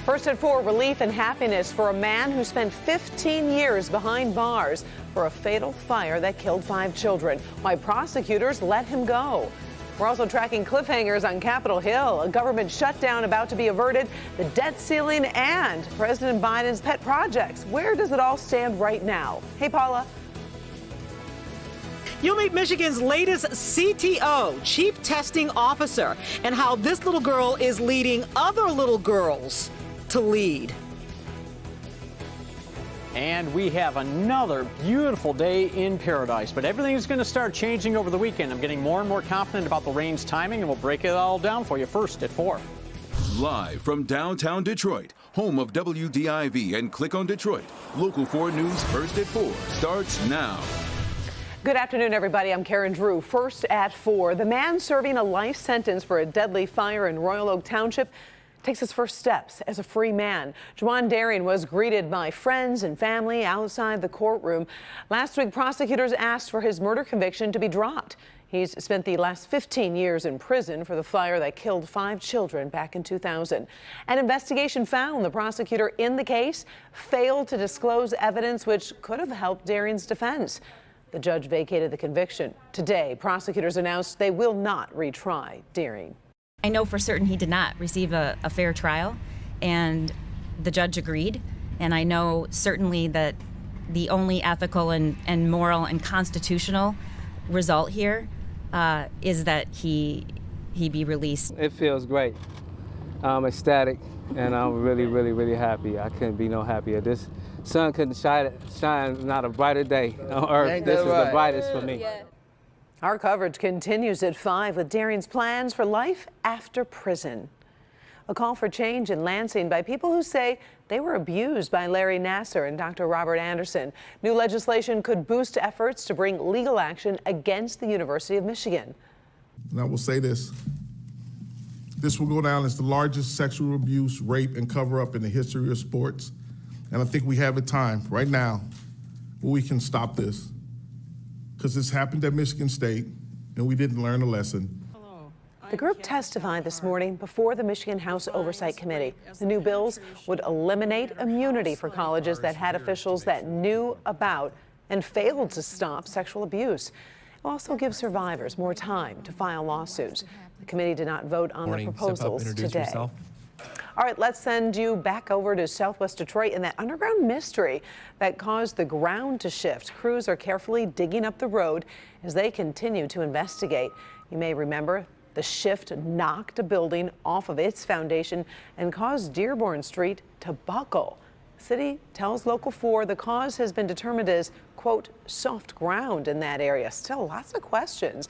First at 4, relief and happiness for a man who spent 15 years behind bars for a fatal fire that killed 5 children. Why prosecutors let him go. We're also tracking cliffhangers on Capitol Hill, a government shutdown about to be averted, the debt ceiling, and President Biden's pet projects. Where does it all stand right now? Hey, Paula. You'll meet Michigan's latest CTO, Chief Testing Officer, and how this little girl is leading other little girls to lead. And we have another beautiful day in paradise, but everything is going to start changing over the weekend. I'm getting more and more confident about the rain's timing, and we'll break it all down for you first at 4. Live from downtown Detroit, home of WDIV and Click on Detroit, Local 4 News First at 4 starts now. Good afternoon, everybody. I'm Karen Drew. First at 4, the man serving a life sentence for a deadly fire in Royal Oak Township takes his first steps as a free man. Juwan Daring was greeted by friends and family outside the courtroom. Last week, prosecutors asked for his murder conviction to be dropped. He's spent the last 15 years in prison for the fire that killed 5 children back in 2000. An investigation found the prosecutor in the case failed to disclose evidence which could have helped Daring's defense. The judge vacated the conviction. Today, prosecutors announced they will not retry Daring. I know for certain he did not receive a fair trial, and the judge agreed. And I know certainly that the only ethical and moral and constitutional result here is that he be released. It feels great. I'm ecstatic, and I'm really, really, really happy. I couldn't be no happier. This sun couldn't shine not a brighter day on earth. This is the brightest for me. Our coverage continues at 5 with Daring's plans for life after prison. A call for change in Lansing by people who say they were abused by Larry Nassar and Dr. Robert Anderson. New legislation could boost efforts to bring legal action against the University of Michigan. And I will say this. This will go down as the largest sexual abuse, rape, and cover-up in the history of sports. And I think we have a time right now where we can stop this. Because this happened at Michigan State, and we didn't learn a lesson. The group testified this morning before the Michigan House Oversight Committee. The new bills would eliminate immunity for colleges that had officials that knew about and failed to stop sexual abuse. It will also give survivors more time to file lawsuits. The committee did not vote on the proposals today. All right, let's send you back over to Southwest Detroit and that underground mystery that caused the ground to shift. Crews are carefully digging up the road as they continue to investigate. You may remember the shift knocked a building off of its foundation and caused Dearborn Street to buckle. The city tells Local 4 the cause has been determined as, quote, soft ground in that area. Still lots of questions.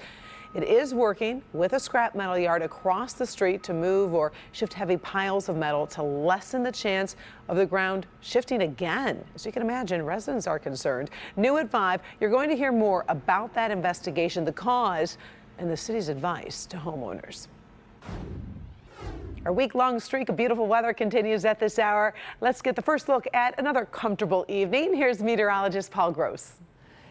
It is working with a scrap metal yard across the street to move or shift heavy piles of metal to lessen the chance of the ground shifting again. As you can imagine, residents are concerned. New at 5, you're going to hear more about that investigation, the cause, and the city's advice to homeowners. Our week-long streak of beautiful weather continues at this hour. Let's get the first look at another comfortable evening. Here's meteorologist Paul Gross.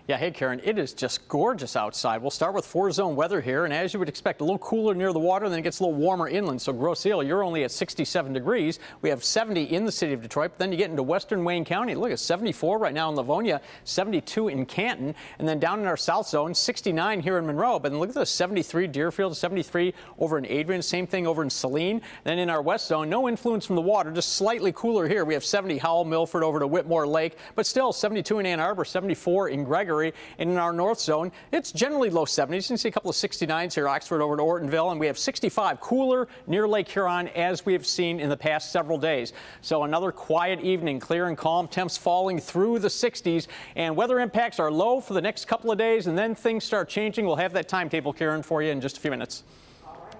Yeah, hey, Karen, it is just gorgeous outside. We'll start with 4-zone weather here, and as you would expect, a little cooler near the water, and then it gets a little warmer inland. So Grosse Ile, you're only at 67 degrees. We have 70 in the city of Detroit, but then you get into western Wayne County. Look at 74 right now in Livonia, 72 in Canton, and then down in our south zone, 69 here in Monroe. But then look at the 73 Deerfield, 73 over in Adrian, same thing over in Saline. Then in our west zone, no influence from the water, just slightly cooler here. We have 70 Howell, Milford over to Whitmore Lake, but still 72 in Ann Arbor, 74 in Gregory. And in our north zone, it's generally low 70s. You can see a couple of 69s here, Oxford over to Ortonville, and we have 65 cooler near Lake Huron as we have seen in the past several days. So another quiet evening, clear and calm, temps falling through the 60s, and weather impacts are low for the next couple of days, and then things start changing. We'll have that timetable, Karen, for you in just a few minutes.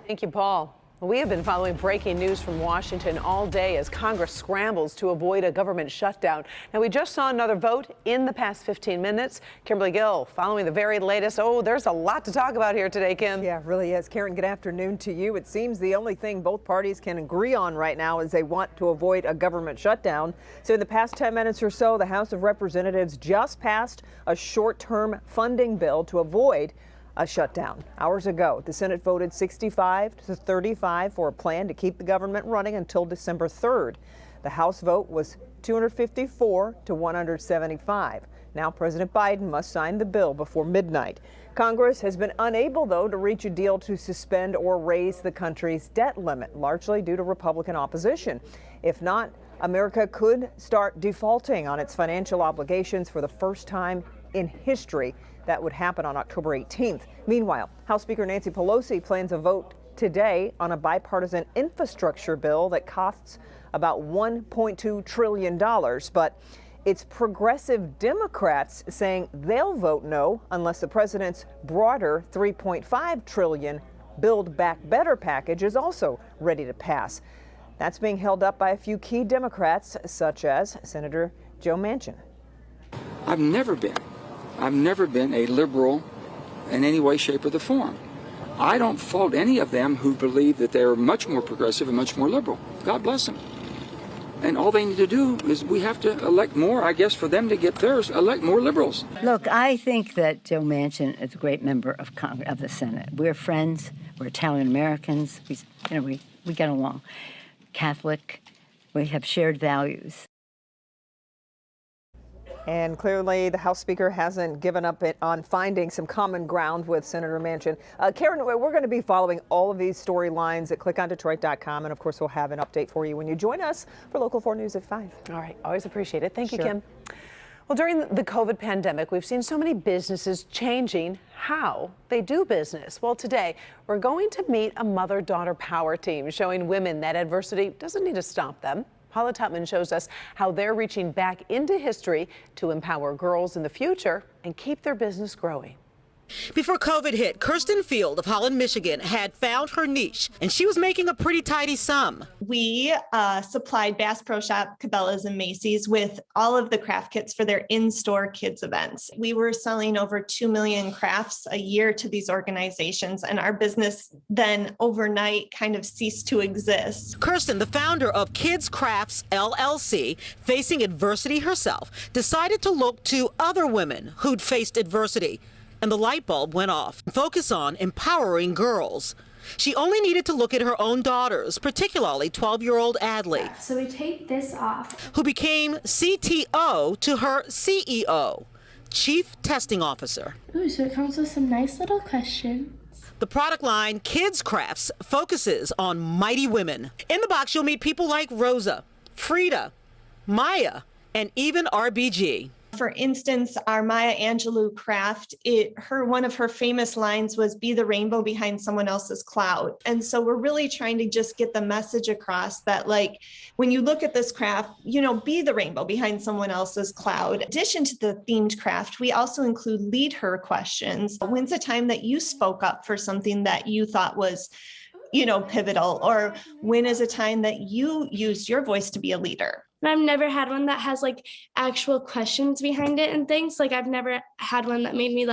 Thank you, Paul. We have been following breaking news from Washington all day as Congress scrambles to avoid a government shutdown. Now, we just saw another vote in the past 15 minutes. Kimberly Gill following the very latest. Oh, there's a lot to talk about here today, Kim. Yeah, it really is. Karen, good afternoon to you. It seems the only thing both parties can agree on right now is they want to avoid a government shutdown. So in the past 10 minutes or so, the House of Representatives just passed a short-term funding bill to avoid a shutdown. Hours ago, the Senate voted 65 to 35 for a plan to keep the government running until December 3rd. The House vote was 254 to 175. Now President Biden must sign the bill before midnight. Congress has been unable, though, to reach a deal to suspend or raise the country's debt limit, largely due to Republican opposition. If not, America could start defaulting on its financial obligations for the first time in history. That would happen on October 18th. Meanwhile, House Speaker Nancy Pelosi plans a vote today on a bipartisan infrastructure bill that costs about $1.2 trillion. But it's progressive Democrats saying they'll vote no unless the president's broader $3.5 trillion Build Back Better package is also ready to pass. That's being held up by a few key Democrats, such as Senator Joe Manchin. I've never been a liberal in any way, shape, or the form. I don't fault any of them who believe that they're much more progressive and much more liberal. God bless them. And all they need to do is we have to elect more, I guess, for them to get theirs, elect more liberals. Look, I think that Joe Manchin is a great member of the Senate. We're friends. We're Italian Americans. We get along. Catholic. We have shared values. And clearly, the House Speaker hasn't given up on finding some common ground with Senator Manchin. Karen, we're going to be following all of these storylines at clickondetroit.com. And of course, we'll have an update for you when you join us for Local 4 News at 5. All right. Always appreciate it. Thank you, Sure. Kim. Well, during the COVID pandemic, we've seen so many businesses changing how they do business. Well, today, we're going to meet a mother-daughter power team showing women that adversity doesn't need to stop them. Paula Tutman shows us how they're reaching back into history to empower girls in the future and keep their business growing. Before COVID hit, Kirsten Field of Holland, Michigan had found her niche, and she was making a pretty tidy sum. We supplied Bass Pro Shop, Cabela's, and Macy's with all of the craft kits for their in-store kids events. We were selling over 2 million crafts a year to these organizations, and our business then overnight kind of ceased to exist. Kirsten, the founder of Kids Crafts LLC, facing adversity herself, decided to look to other women who'd faced adversity. And the light bulb went off. Focus on empowering girls. She only needed to look at her own daughters, particularly 12-year-old Adley. So we take this off. Who became CTO to her CEO, Chief Testing Officer. Ooh, so it comes with some nice little questions. The product line, Kids Crafts, focuses on mighty women. In the box, you'll meet people like Rosa, Frida, Maya, and even RBG. For instance, our Maya Angelou craft, one of her famous lines was, "Be the rainbow behind someone else's cloud." And so we're really trying to just get the message across that, like, when you look at this craft, be the rainbow behind someone else's cloud. In addition to the themed craft, we also include lead her questions. When's the time that you spoke up for something that you thought was, pivotal? Or when is a time that you used your voice to be a leader? I've never had one that has actual questions behind it and things. I've never had one that made me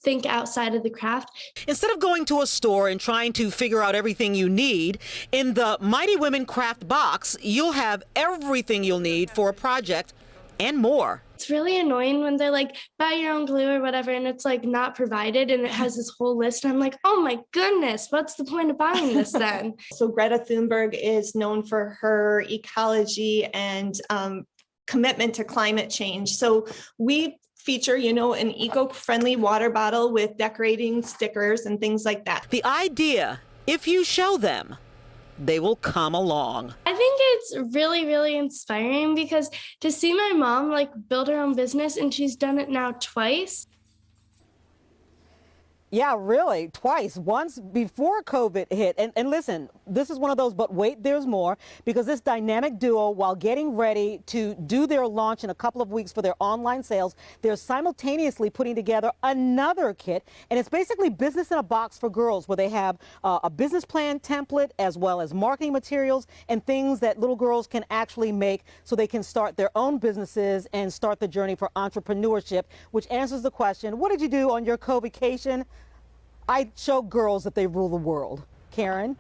think outside of the craft. Instead of going to a store and trying to figure out everything you need, in the Mighty Women Craft box, you'll have everything you'll need for a project and more. It's really annoying when they're buy your own glue or whatever, and it's not provided, and it has this whole list. I'm like, oh my goodness, what's the point of buying this then? So Greta Thunberg is known for her ecology and commitment to climate change. So we feature, an eco-friendly water bottle with decorating stickers and things like that. The idea, if you show them, they will come along. I think it's really, really inspiring because to see my mom build her own business, and she's done it now twice. Yeah, really, twice. Once before COVID hit. And listen, this is one of those, but wait, there's more, because this dynamic duo, while getting ready to do their launch in a couple of weeks for their online sales, they're simultaneously putting together another kit. And it's basically business in a box for girls, where they have a business plan template as well as marketing materials and things that little girls can actually make so they can start their own businesses and start the journey for entrepreneurship, which answers the question, what did you do on your co-vacation? I show girls that they rule the world. Karen?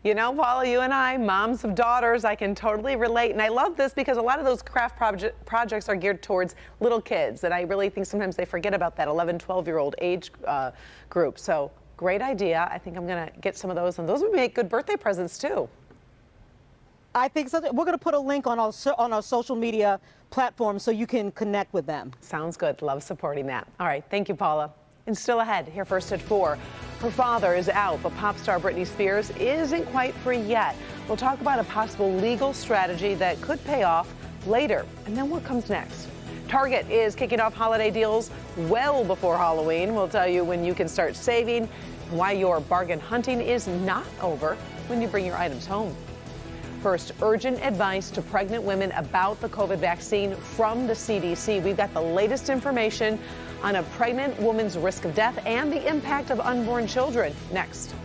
Paula, you and I, moms of daughters, I can totally relate. And I love this because a lot of those craft projects are geared towards little kids. And I really think sometimes they forget about that 11, 12-year-old age group. So great idea. I think I'm going to get some of those. And those would make good birthday presents, too. I think so. We're going to put a link on our social media platforms so you can connect with them. Sounds good. Love supporting that. All right. Thank you, Paula. And still ahead, here first at 4. Her father is out, but pop star Britney Spears isn't quite free yet. We'll talk about a possible legal strategy that could pay off later. And then what comes next? Target is kicking off holiday deals well before Halloween. We'll tell you when you can start saving, why your bargain hunting is not over when you bring your items home. First, urgent advice to pregnant women about the COVID vaccine from the CDC. We've got the latest information on a pregnant woman's risk of death and the impact of unborn children next.